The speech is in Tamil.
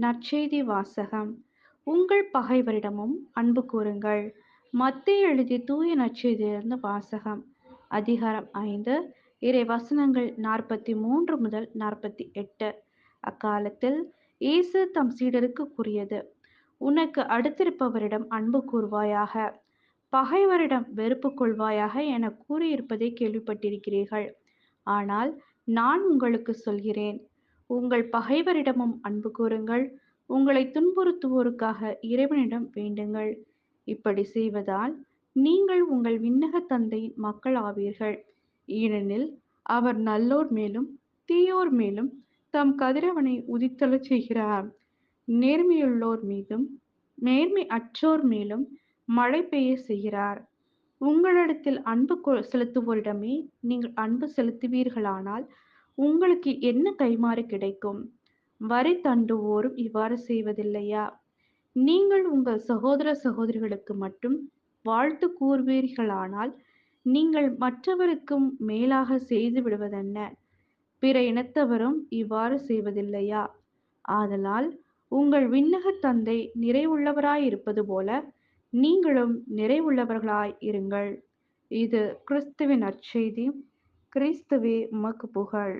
நற்செய்தி வாசகம். உங்கள் பகைவரிடமும் அன்பு கூருங்கள். மத்தேயு எழுதிய தூய நற்செய்தியிலிருந்து வாசகம். அதிகாரம் 5, இறை வசனங்கள் 43 முதல் 48. அக்காலத்தில் இயேசு தம் சீடருக்கு கூறியது: உனக்கு அடுத்திருப்பவரிடம் அன்பு கூர்வாயாக, பகைவரிடம் வெறுப்பு கொள்வாயாக என கூறியிருப்பதை கேள்விப்பட்டிருக்கிறீர்கள். ஆனால் நான் உங்களுக்கு சொல்கிறேன், உங்கள் பகைவரிடமும் அன்பு கூருங்கள், உங்களை துன்புறுத்துவோருக்காக இறைவனிடம் வேண்டுங்கள். இப்படி செய்வதால் நீங்கள் உங்கள் விண்ணக தந்தையின் மக்கள் ஆவீர்கள். ஏனெனில் அவர் நல்லோர் மேலும் தீயோர் மேலும் தம் கதிரவனை உதித்தெழச் செய்கிறார். நேர்மையுள்ளோர் மீதும் நேர்மை அற்றோர் மேலும் மழை பெய்ய செய்கிறார். உங்களிடத்தில் அன்பு செலுத்துவோரிடமே நீங்கள் அன்பு செலுத்துவீர்களானால் உங்களுக்கு என்ன கைமாறு கிடைக்கும்? வரி தண்டுவோரும் இவ்வாறு செய்வதில்லையா? நீங்கள் உங்கள் சகோதர சகோதரிகளுக்கு மட்டும் வாழ்த்து கூறுவீர்களானால் நீங்கள் மற்றவருக்கும் மேலாக செய்து விடுவதென்ன? பிற இனத்தவரும் இவ்வாறு செய்வதில்லையா? ஆதலால் உங்கள் விண்ணக தந்தை நிறைவுள்ளவராய் இருப்பது போல நீங்களும் நிறைவுள்ளவர்களாய் இருங்கள். இது கிறிஸ்துவின் நற்செய்தி. கிறிஸ்துவே உமக்கு புகழ்.